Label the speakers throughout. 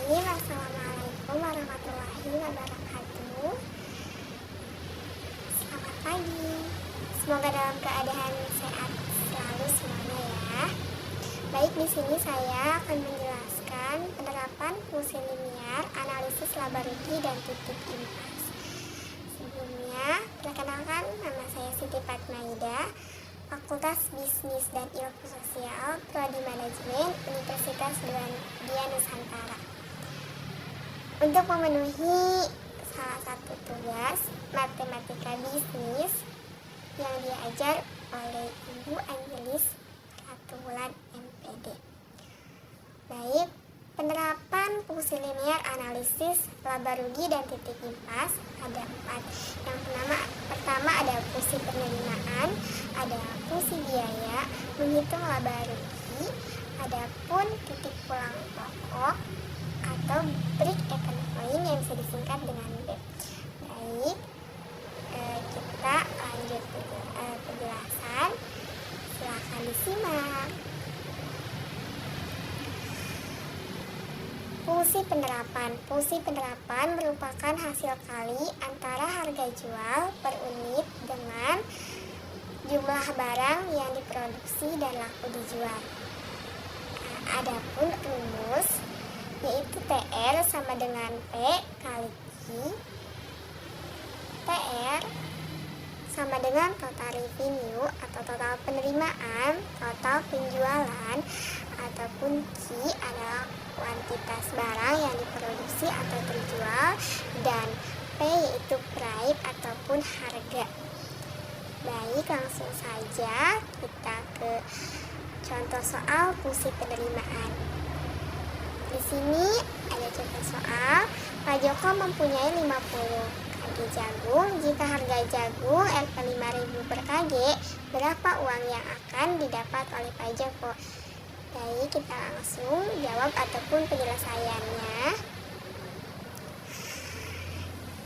Speaker 1: Bismillahirrahmanirrahim. Assalamualaikum warahmatullahi wabarakatuh. Selamat pagi. Semoga dalam keadaan sehat selalu semuanya ya. Baik, di sini saya akan menjelaskan penerapan fungsi linier, analisis laba rugi dan titik impas. Sebelumnya, perkenalkan, nama saya Siti Fatmaida, Fakultas Bisnis dan Ilmu Sosial, Prodi Manajemen, Universitas Dia Nusantara. Untuk memenuhi salah satu tugas matematika bisnis yang diajar oleh Ibu Angelis Ratulan MPD. Baik, penerapan fungsi linier, analisis laba rugi dan titik impas ada 4. Yang pertama ada fungsi penerimaan, ada fungsi biaya, menghitung laba rugi, adapun titik pulang pokok atau break even point yang bisa disingkat dengan B. Baik, kita lanjut penjelasan. Silakan disimak. Fungsi penerapan merupakan hasil kali antara harga jual per unit dengan jumlah barang yang diproduksi dan laku dijual. Adapun rumus yaitu TR sama dengan P kali Q. TR sama dengan total revenue atau total penerimaan, total penjualan, ataupun Q adalah kuantitas barang yang diproduksi atau terjual, dan P yaitu price ataupun harga. Baik, langsung saja kita ke contoh soal fungsi penerimaan. Di sini ada contoh soal. Pak Joko mempunyai 50 kg jagung. Jika harga jagung Rp5.000 per kg, berapa uang yang akan didapat oleh Pak Joko? Baik, kita langsung jawab ataupun penyelesaiannya.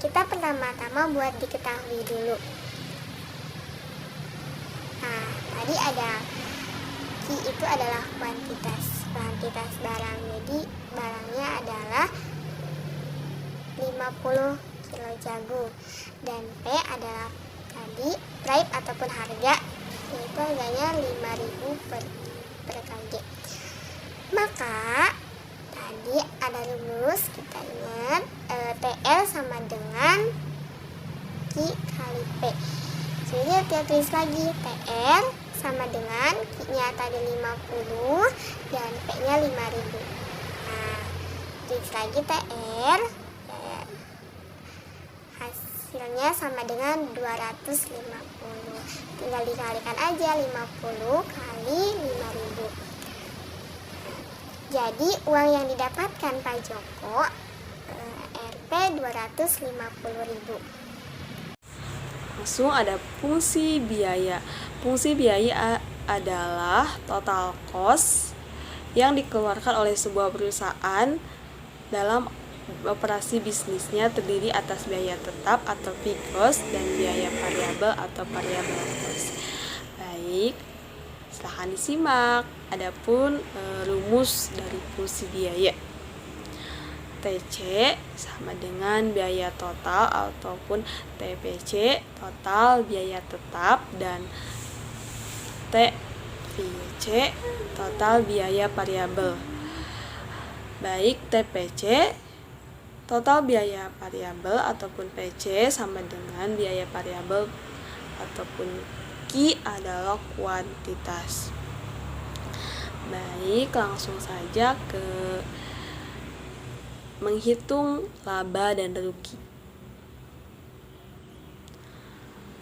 Speaker 1: Kita pertama-tama buat diketahui dulu. Nah, tadi ada Q itu adalah kuantitas barang. Jadi barangnya adalah 50 kg jagung, dan P adalah tadi price ataupun harga, yaitu harganya 5.000 per kg. Maka tadi ada rumus, kita ingat TR sama dengan Q kali P. Jadi kita tulis lagi TR sama dengan Q-nya tadi 50 dan P-nya 5.000. Nah, tulis lagi TR, hasilnya sama dengan 250. Tinggal dikalikan aja 50 kali 5.000. Jadi uang yang didapatkan Pak Joko Rp 250.000.
Speaker 2: Langsung ada fungsi biaya. Fungsi biaya adalah total cost yang dikeluarkan oleh sebuah perusahaan dalam operasi bisnisnya, terdiri atas biaya tetap atau fixed cost dan biaya variabel atau variable cost. Baik, silahkan disimak. Adapun rumus dari fungsi biaya. TC sama dengan biaya total ataupun TPC total biaya tetap, dan TVC total biaya variabel. Baik, TPC total biaya variabel ataupun PC sama dengan biaya variabel ataupun Q adalah kuantitas. Baik, langsung saja ke menghitung laba dan rugi.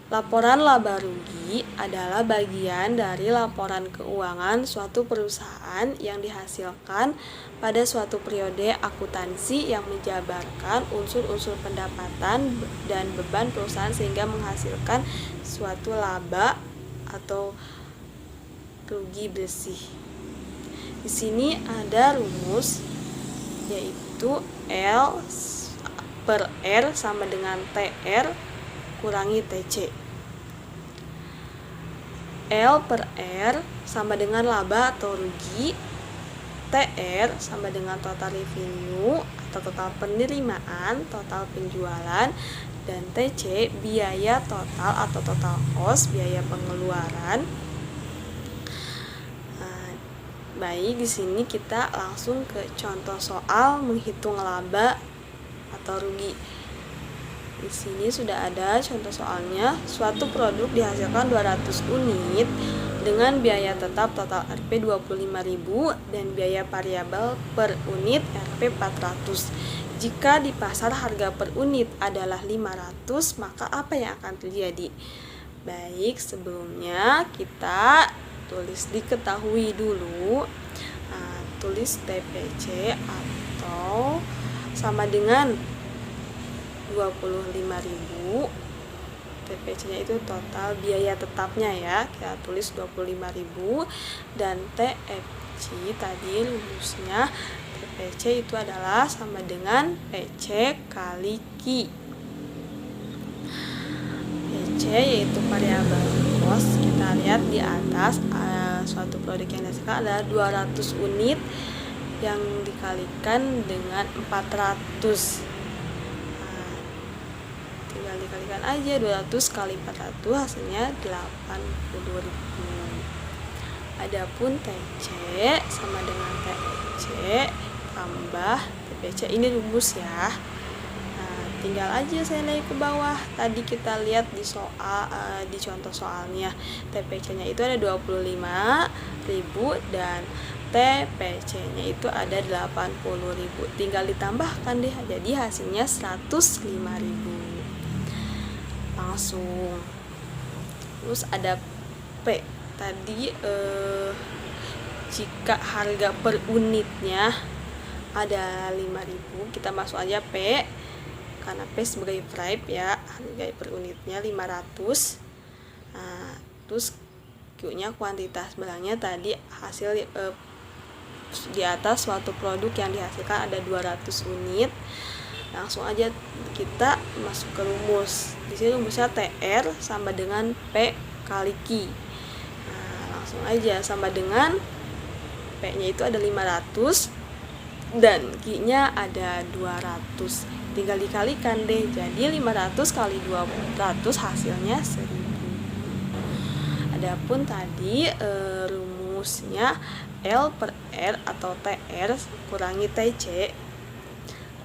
Speaker 2: Laporan laba rugi adalah bagian dari laporan keuangan suatu perusahaan yang dihasilkan pada suatu periode akuntansi yang menjabarkan unsur-unsur pendapatan dan beban perusahaan sehingga menghasilkan suatu laba atau rugi bersih. Di sini ada rumus, yaitu L per R sama dengan TR kurangi TC. L per R sama dengan laba atau rugi, T TR sama dengan total revenue atau total penerimaan, total penjualan, dan TC biaya total atau total cost, biaya pengeluaran. Baik, di sini kita langsung ke contoh soal menghitung laba atau rugi. Di sini sudah ada contoh soalnya. Suatu produk dihasilkan 200 unit dengan biaya tetap total Rp 25.000 dan biaya variabel per unit Rp 400. Jika di pasar harga per unit adalah 500, maka apa yang akan terjadi? Baik, sebelumnya kita tulis diketahui dulu. Tulis TPC atau sama dengan 25.000. TPC-nya itu total biaya tetapnya ya. Kita tulis 25.000 dan TFC tadi rumusnya TPC itu adalah sama dengan PC kali Q. PC yaitu variabel cost. Kita lihat di atas suatu produk yang dihasilkan adalah 200 unit yang dikalikan dengan 400. Tinggal dikalikan aja 200 kali 400 hasilnya 80.000. Adapun TC sama dengan TC tambah TPC, ini rumus ya. Tinggal aja saya naik ke bawah. Tadi kita lihat di soal di contoh soalnya TPC-nya itu ada 25.000 dan TPC-nya itu ada 80.000. Tinggal ditambahkan deh, jadi hasilnya 105.000. Langsung. Terus ada P. Tadi jika harga per unitnya ada 5.000, kita masuk aja P. Karena P sebagai price ya, harga per unitnya 500. Terus Q-nya kuantitas barangnya tadi hasil di atas suatu produk yang dihasilkan ada 200 unit. Langsung aja kita masuk ke rumus. Di sini rumusnya TR sama dengan P kali Q. Langsung aja sama dengan P-nya itu ada 500 dan Q-nya ada 200. Tinggal dikalikan deh, jadi 500 kali 200 hasilnya 1000. Adapun tadi rumusnya L per R atau TR kurangi TC.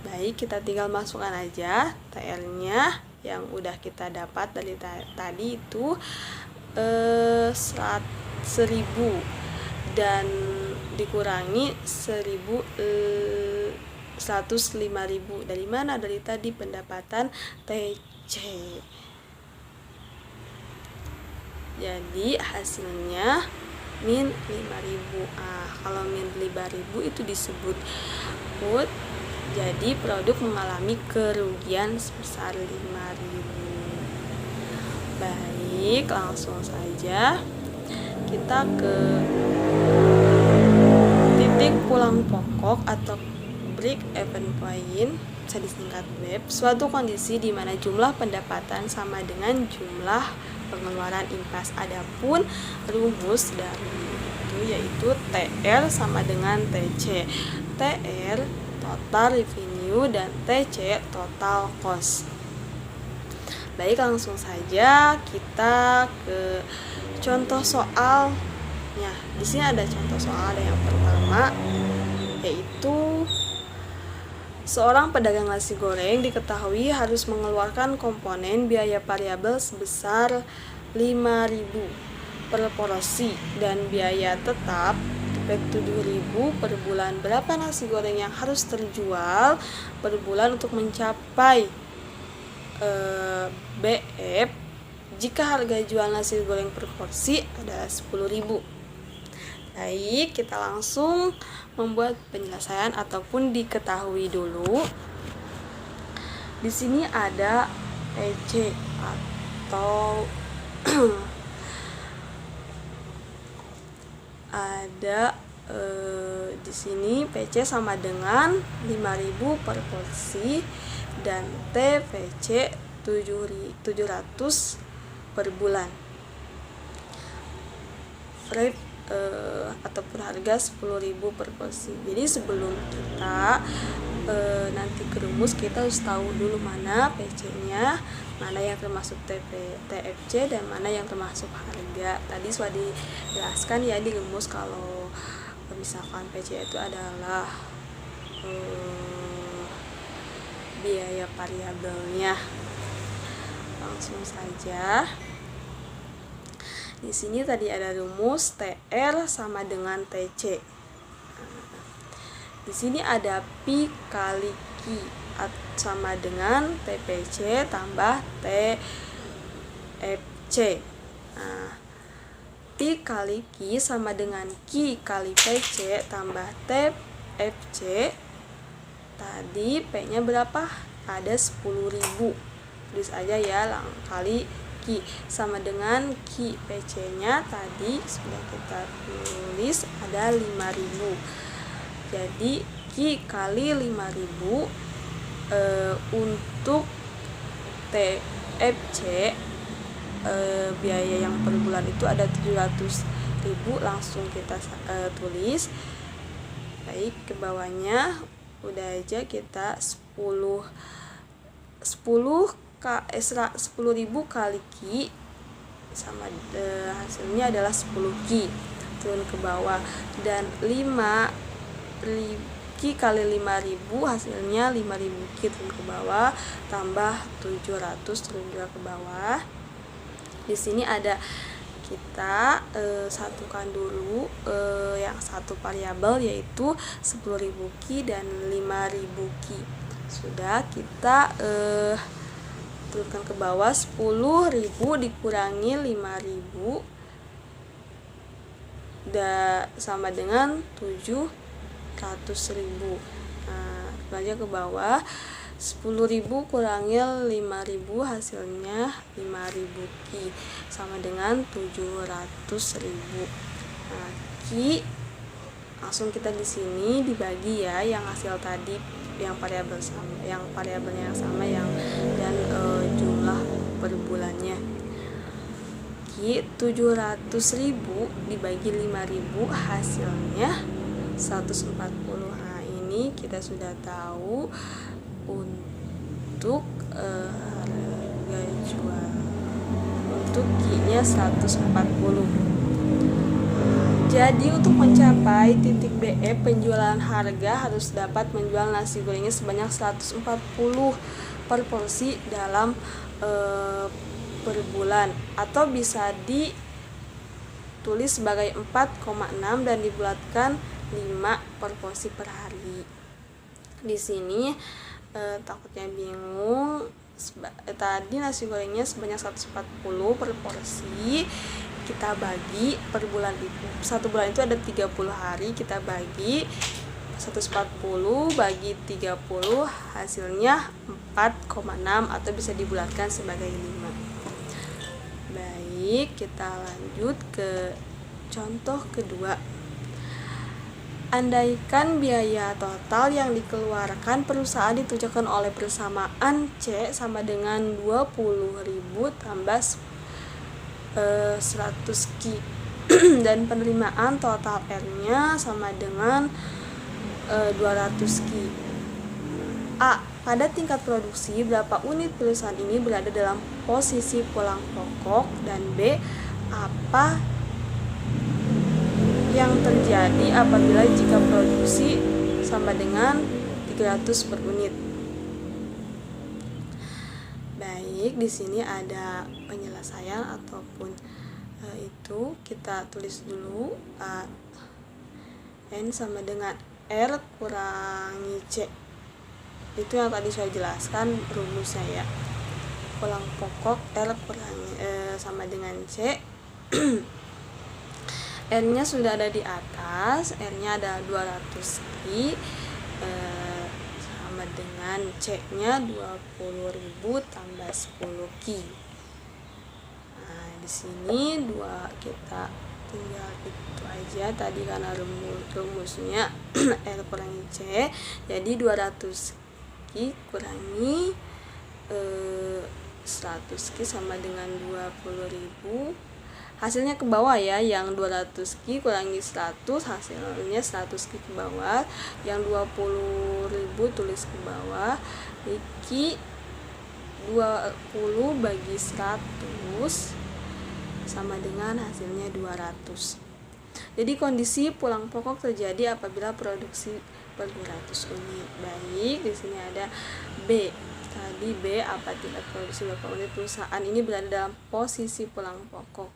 Speaker 2: Baik, kita tinggal masukkan aja TR-nya yang udah kita dapat dari tadi itu 1000 dan dikurangi 105.000. Dari mana? Dari tadi pendapatan TC. Jadi hasilnya min 5.000. Kalau min 5.000 itu disebut put. Jadi produk mengalami kerugian sebesar 5.000. Baik, langsung saja kita ke titik pulang pokok atau break even point, bisa disingkat BEP. Suatu kondisi di mana jumlah pendapatan sama dengan jumlah pengeluaran impas. Adapun rumus dari itu yaitu TR sama dengan TC. TR total revenue dan TC total cost. Baik, langsung saja kita ke contoh soalnya. Di sini ada contoh soal, ada yang pertama yaitu seorang pedagang nasi goreng diketahui harus mengeluarkan komponen biaya variabel sebesar 5.000 per porsi dan biaya tetap 7.000 per bulan. Berapa nasi goreng yang harus terjual per bulan untuk mencapai BF jika harga jual nasi goreng per porsi adalah 10.000? Baik, kita langsung membuat penyelesaian ataupun diketahui dulu. Di sini ada EC atau ada di sini PC sama dengan 5.000 per porsi dan TVC 700 per bulan. ataupun harga 10.000 per porsi. Jadi sebelum kita nanti ke rumus, kita harus tahu dulu mana PC-nya, mana yang termasuk TFC, dan mana yang termasuk harga. Tadi sudah dijelaskan ya di rumus kalau misalkan PC itu adalah biaya variabelnya. Langsung saja. Di sini tadi ada rumus TR sama dengan TC. Di sini ada Pi kali Q sama dengan TPC tambah TFC. Nah, Pi kali Q sama dengan Q kali PC tambah TFC. Tadi P-nya berapa? Ada 10.000. Tulis aja ya, kali Q sama dengan Q PC-nya tadi sudah kita tulis ada 5.000. Jadi Q kali 5.000 untuk TFC biaya yang per bulan itu ada 700.000. Langsung kita tulis. Baik, ke bawahnya udah aja kita 10.000 kali Q sama hasilnya adalah 10 Q. Turun ke bawah, dan 5 Q kali 5.000 hasilnya 5.000 Q, turun ke bawah, tambah 700 turun juga ke bawah. Di sini ada, kita satukan dulu yang satu variabel yaitu 10.000 Q dan 5.000 Q. Sudah kita turunkan ke bawah, 10.000 dikurangi 5.000 sama dengan 700.000. Nah, belajar ke bawah, 10.000 kurangi 5.000 hasilnya 5.000 Q sama dengan 700.000. Nah, Q langsung kita di sini dibagi ya, yang hasil tadi yang variabel sama, yang variabelnya yang sama, yang dan jumlah per bulannya. Q 700.000 dibagi 5.000 hasilnya 140. Nah, ini kita sudah tahu untuk harga jual. Untuk Q-nya 140. Jadi untuk mencapai titik BE, penjualan harga harus dapat menjual nasi gorengnya sebanyak 140 per porsi dalam per bulan, atau bisa ditulis sebagai 4,6 dan dibulatkan 5 per porsi per hari. Di sini takutnya bingung, tadi nasi gorengnya sebanyak 140 per porsi, kita bagi per bulan itu, satu bulan itu ada 30 hari, kita bagi 140 bagi 30 hasilnya 4,6 atau bisa dibulatkan sebagai 5. Baik, kita lanjut ke contoh kedua. Andaikan biaya total yang dikeluarkan perusahaan ditunjukkan oleh persamaan C sama dengan 20.000 tambah 100 Q dan penerimaan total R-nya sama dengan 200 Q. A. Pada tingkat produksi, berapa unit perusahaan ini berada dalam posisi pulang pokok, dan B. Apa yang terjadi apabila jika produksi sama dengan 300 per unit. Baik, di sini ada penyelesaian ataupun itu kita tulis dulu. N sama dengan R kurangi C. Itu yang tadi saya jelaskan rumusnya ya. Pulang pokok R kurangi sama dengan C. R-nya sudah ada di atas, R-nya ada 200 Q sama dengan C-nya 20.000 tambah 10 Q. Nah, di sini kita tinggal itu aja tadi karena rumusnya R kurangi C, jadi 200 Q kurangi 100 Q sama dengan 20.000 hasilnya ke bawah ya, yang 200Ki kurangi 100 hasilnya 100Ki ke bawah, yang 20.000 tulis ke bawah, Ki 20 bagi 100 sama dengan hasilnya 200. Jadi kondisi pulang pokok terjadi apabila produksi per 200 unit. Baik, di sini ada B. Tadi B apabila produksi berapa unit, perusahaan ini berada dalam posisi pulang pokok.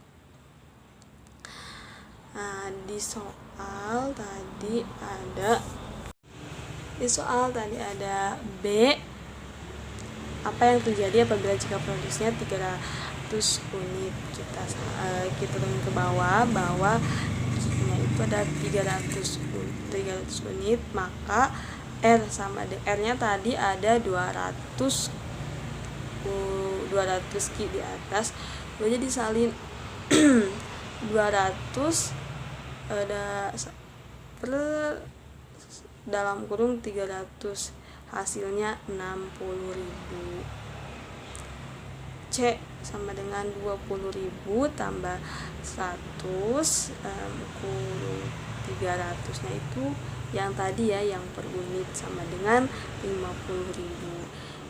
Speaker 2: Nah, di soal tadi ada B. Apa yang terjadi apabila jika produksinya 300 unit? Kita turun ke bawah bahwa Q-nya itu ada 300 unit, maka R sama R-nya tadi ada 200 Ki di atas, jadi disalin 200 ada per dalam kurung 300, hasilnya 60.000. C sama dengan 20.000 tambah 100 kurung 300 nya itu yang tadi ya, yang per unit sama dengan 50.000.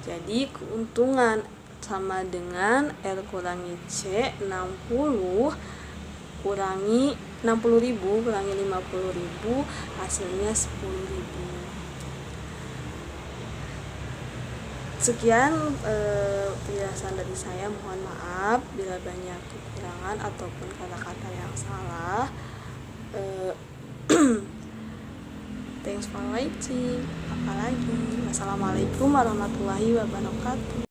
Speaker 2: Jadi keuntungan sama dengan R kurangi C, 60.000 kurangi 50.000 hasilnya 10.000. Sekian penjelasan dari saya, mohon maaf bila banyak kekurangan ataupun kata-kata yang salah. Thanks for watching. Apalagi, wassalamualaikum warahmatullahi wabarakatuh.